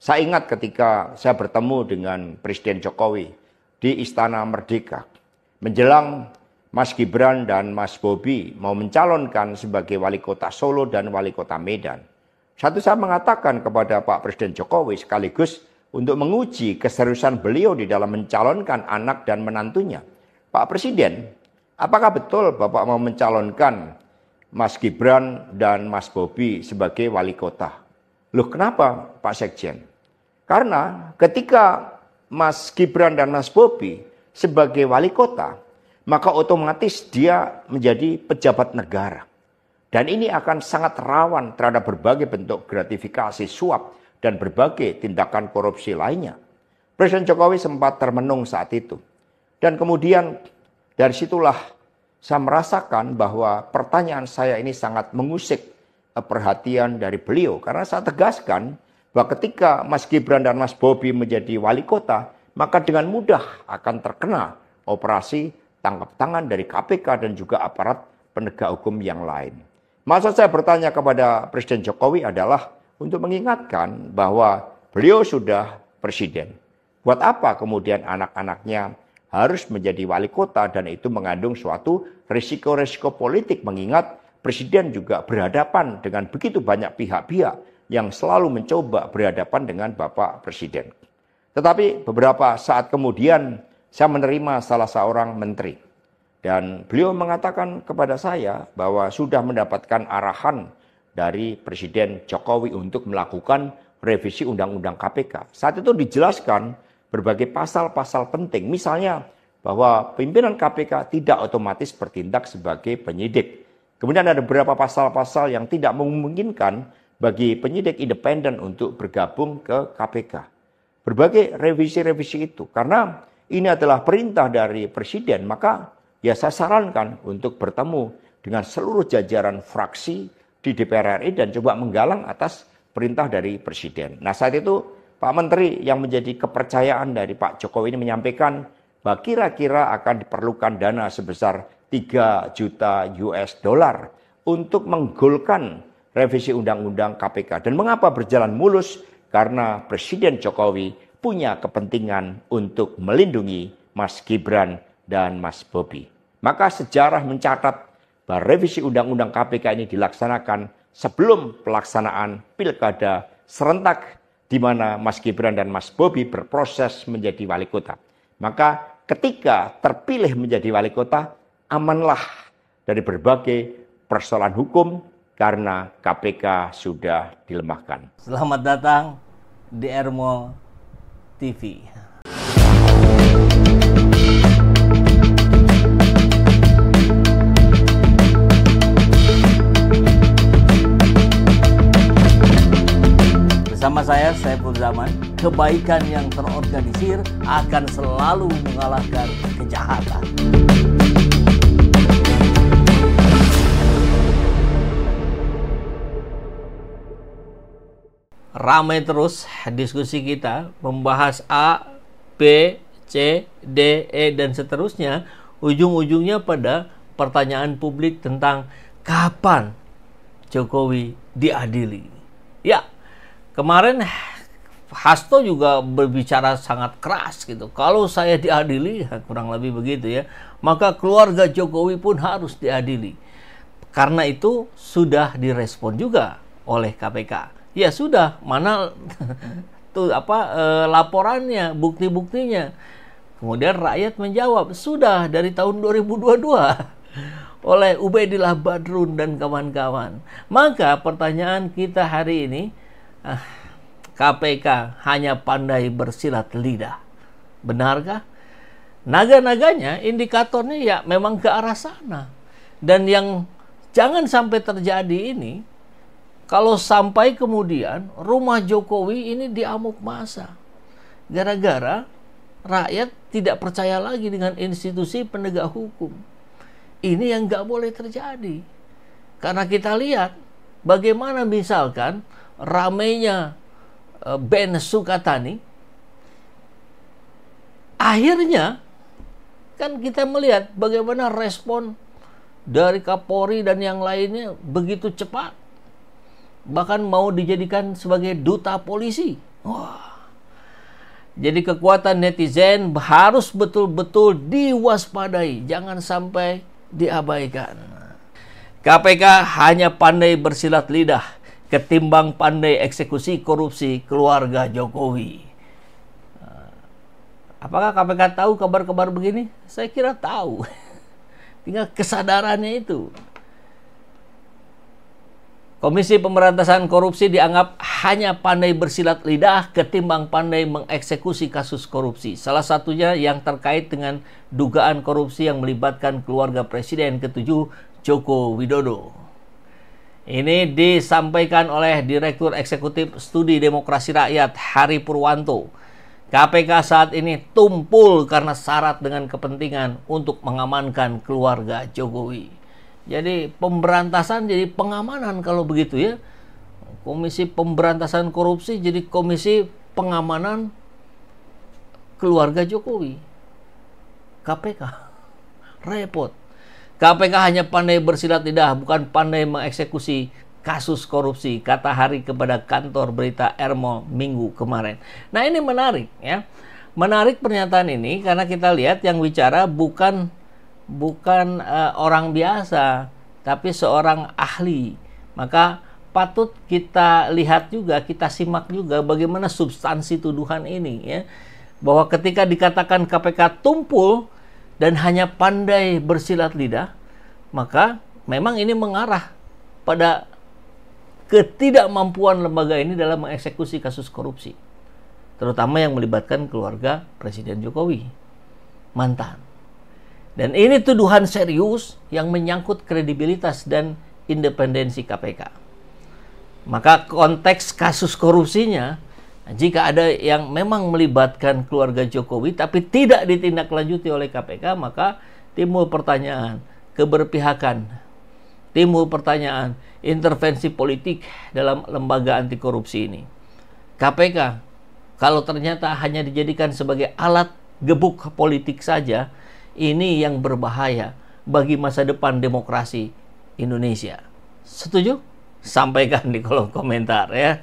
Saya ingat ketika saya bertemu dengan Presiden Jokowi di Istana Merdeka. Menjelang Mas Gibran dan Mas Bobi mau mencalonkan sebagai wali kota Solo dan wali kota Medan. Satu saya mengatakan kepada Pak Presiden Jokowi sekaligus untuk menguji keseriusan beliau di dalam mencalonkan anak dan menantunya. Pak Presiden, apakah betul Bapak mau mencalonkan Mas Gibran dan Mas Bobi sebagai wali kota? Loh kenapa Pak Sekjen? Karena ketika Mas Gibran dan Mas Bobi sebagai wali kota, maka otomatis dia menjadi pejabat negara. Dan ini akan sangat rawan terhadap berbagai bentuk gratifikasi, suap, dan berbagai tindakan korupsi lainnya. Presiden Jokowi sempat termenung saat itu. Dan kemudian dari situlah saya merasakan bahwa pertanyaan saya ini sangat mengusik perhatian dari beliau. Karena saya tegaskan bahwa ketika Mas Gibran dan Mas Bobi menjadi wali kota, maka dengan mudah akan terkena operasi tangkap tangan dari KPK dan juga aparat penegak hukum yang lain. Maksud saya bertanya kepada Presiden Jokowi adalah untuk mengingatkan bahwa beliau sudah presiden. Buat apa kemudian anak-anaknya harus menjadi wali kota dan itu mengandung suatu risiko-risiko politik mengingat presiden juga berhadapan dengan begitu banyak pihak-pihak yang selalu mencoba berhadapan dengan Bapak Presiden. Tetapi beberapa saat kemudian saya menerima salah seorang menteri. Dan beliau mengatakan kepada saya bahwa sudah mendapatkan arahan dari Presiden Jokowi untuk melakukan revisi Undang-Undang KPK. Saat itu dijelaskan berbagai pasal-pasal penting. Misalnya bahwa pimpinan KPK tidak otomatis bertindak sebagai penyidik. Kemudian ada beberapa pasal-pasal yang tidak memungkinkan bagi penyidik independen untuk bergabung ke KPK. Berbagai revisi-revisi itu. Karena ini adalah perintah dari Presiden, maka ya saya sarankan untuk bertemu dengan seluruh jajaran fraksi di DPR RI dan coba menggalang atas perintah dari Presiden. Nah saat itu Pak Menteri yang menjadi kepercayaan dari Pak Jokowi ini menyampaikan bahwa kira-kira akan diperlukan dana sebesar 3 juta US dollar untuk menggolkan revisi Undang-Undang KPK. Dan mengapa berjalan mulus? Karena Presiden Jokowi punya kepentingan untuk melindungi Mas Gibran dan Mas Bobi. Maka sejarah mencatat bahwa revisi Undang-Undang KPK ini dilaksanakan sebelum pelaksanaan pilkada serentak di mana Mas Gibran dan Mas Bobi berproses menjadi wali kota. Maka ketika terpilih menjadi wali kota, amanlah dari berbagai persoalan hukum karena KPK sudah dilemahkan. Selamat datang di Ermo TV. Bersama saya, Saiful Zaman, kebaikan yang terorganisir akan selalu mengalahkan kejahatan. Ramai terus diskusi kita membahas A, B, C, D, E, dan seterusnya. Ujung-ujungnya pada pertanyaan publik tentang kapan Jokowi diadili. Ya, kemarin Hasto juga berbicara sangat keras gitu. Kalau saya diadili, kurang lebih begitu ya, maka keluarga Jokowi pun harus diadili. Karena itu sudah direspon juga oleh KPK. Ya sudah, mana tuh laporannya, bukti-buktinya. Kemudian rakyat menjawab, sudah dari tahun 2022 oleh Ubaidillah Badrun dan kawan-kawan. Maka pertanyaan kita hari ini, KPK hanya pandai bersilat lidah. Benarkah? Naga-naganya, indikatornya ya memang ke arah sana. Dan yang jangan sampai terjadi ini, kalau sampai kemudian rumah Jokowi ini diamuk massa. Gara-gara rakyat tidak percaya lagi dengan institusi penegak hukum. Ini yang nggak boleh terjadi. Karena kita lihat bagaimana misalkan ramainya Ben Sukatani. Akhirnya kan kita melihat bagaimana respon dari Kapolri dan yang lainnya begitu cepat. Bahkan mau dijadikan sebagai duta polisi Wah. Jadi kekuatan netizen harus betul-betul diwaspadai, jangan sampai diabaikan. KPK hanya pandai bersilat lidah ketimbang pandai eksekusi korupsi keluarga Jokowi. Apakah KPK tahu kabar-kabar begini? Saya kira tahu. Tinggal kesadarannya itu. Komisi Pemberantasan Korupsi dianggap hanya pandai bersilat lidah ketimbang pandai mengeksekusi kasus korupsi. Salah satunya yang terkait dengan dugaan korupsi yang melibatkan keluarga Presiden ke-7 Joko Widodo. Ini disampaikan oleh Direktur Eksekutif Studi Demokrasi Rakyat Hari Purwanto. KPK saat ini tumpul karena syarat dengan kepentingan untuk mengamankan keluarga Jokowi. Jadi pemberantasan jadi pengamanan kalau begitu ya. Komisi Pemberantasan Korupsi jadi komisi pengamanan keluarga Jokowi. KPK repot. KPK hanya pandai bersilat lidah, bukan pandai mengeksekusi kasus korupsi, kata Hari kepada kantor berita Ermo minggu kemarin. Nah, ini menarik ya. Menarik pernyataan ini karena kita lihat yang bicara bukan orang biasa, tapi seorang ahli. Maka patut kita lihat juga, kita simak juga bagaimana substansi tuduhan ini ya. Bahwa ketika dikatakan KPK tumpul dan hanya pandai bersilat lidah, maka memang ini mengarah pada ketidakmampuan lembaga ini dalam mengeksekusi kasus korupsi, terutama yang melibatkan keluarga Presiden Jokowi, mantan. Dan ini tuduhan serius yang menyangkut kredibilitas dan independensi KPK. Maka konteks kasus korupsinya, jika ada yang memang melibatkan keluarga Jokowi tapi tidak ditindaklanjuti oleh KPK, maka timbul pertanyaan keberpihakan, timbul pertanyaan intervensi politik dalam lembaga anti korupsi ini. KPK kalau ternyata hanya dijadikan sebagai alat gebuk politik saja, ini yang berbahaya bagi masa depan demokrasi Indonesia. Setuju? Sampaikan di kolom komentar ya.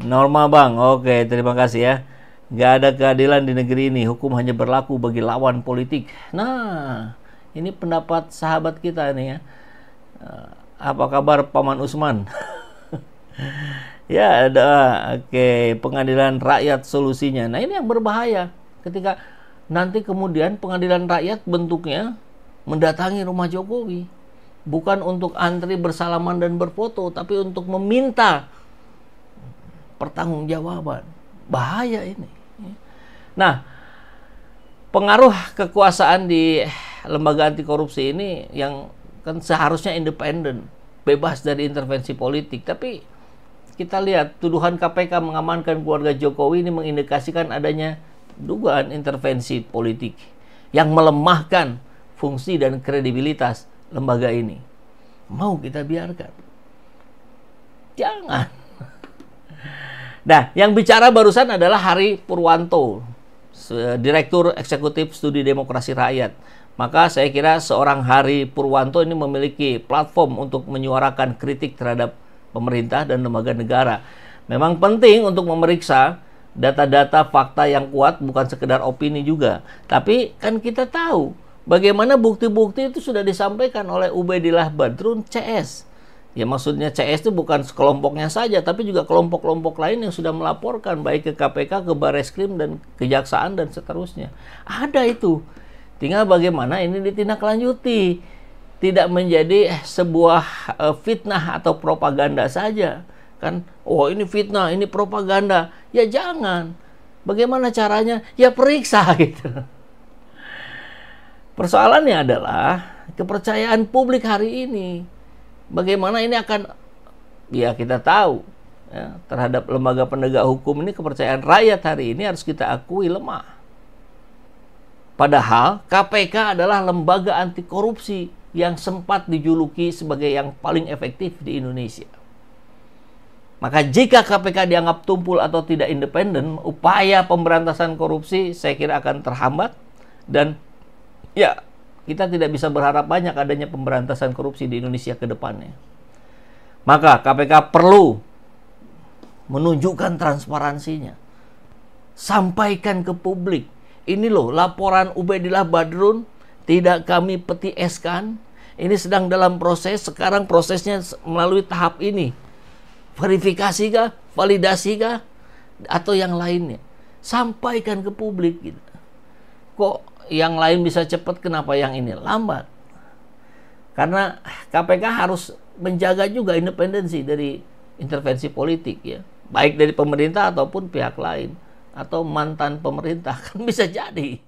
Norma Bang, oke, terima kasih ya. Gak ada keadilan di negeri ini, hukum hanya berlaku bagi lawan politik. Nah, ini pendapat sahabat kita nih ya. Apa kabar Paman Usman? Ya ada, oke, pengadilan rakyat solusinya. Nah, ini yang berbahaya ketika nanti kemudian pengadilan rakyat bentuknya mendatangi rumah Jokowi. Bukan untuk antri bersalaman dan berfoto, tapi untuk meminta pertanggungjawaban. Bahaya ini. Nah, pengaruh kekuasaan di lembaga anti korupsi ini yang kan seharusnya independen, bebas dari intervensi politik. Tapi kita lihat tuduhan KPK mengamankan keluarga Jokowi ini mengindikasikan adanya dugaan intervensi politik yang melemahkan fungsi dan kredibilitas lembaga ini. Mau kita biarkan? Jangan. Nah, yang bicara barusan adalah Hari Purwanto, Direktur Eksekutif Studi Demokrasi Rakyat. Maka saya kira seorang Hari Purwanto ini memiliki platform untuk menyuarakan kritik terhadap pemerintah dan lembaga negara. Memang penting untuk memeriksa data-data fakta yang kuat, bukan sekedar opini juga. Tapi kan kita tahu bagaimana bukti-bukti itu sudah disampaikan oleh Ubaidillah Badrun CS. Ya maksudnya CS itu bukan sekelompoknya saja, tapi juga kelompok-kelompok lain yang sudah melaporkan baik ke KPK, ke Bareskrim dan Kejaksaan dan seterusnya. Ada itu. Tinggal bagaimana ini ditindaklanjuti. Tidak menjadi sebuah fitnah atau propaganda saja. Kan, oh ini fitnah, ini propaganda. Ya jangan. Bagaimana caranya? Ya periksa gitu. Persoalannya adalah kepercayaan publik hari ini. Bagaimana ini akan, ya kita tahu ya, terhadap lembaga penegak hukum ini kepercayaan rakyat hari ini harus kita akui lemah. Padahal KPK adalah lembaga anti korupsi yang sempat dijuluki sebagai yang paling efektif di Indonesia. Maka jika KPK dianggap tumpul atau tidak independen, upaya pemberantasan korupsi saya kira akan terhambat. Dan ya, kita tidak bisa berharap banyak adanya pemberantasan korupsi di Indonesia ke depannya. Maka KPK perlu menunjukkan transparansinya. Sampaikan ke publik. Ini loh laporan Ubaidillah Badrun tidak kami peti eskan. Ini sedang dalam proses. Sekarang prosesnya melalui tahap ini. Verifikasi kah? Validasi kah? Atau yang lainnya. Sampaikan ke publik gitu. Kok yang lain bisa cepat, kenapa yang ini lambat? Karena KPK harus menjaga juga independensi dari intervensi politik ya. Baik dari pemerintah ataupun pihak lain. Atau mantan pemerintah, kan bisa jadi.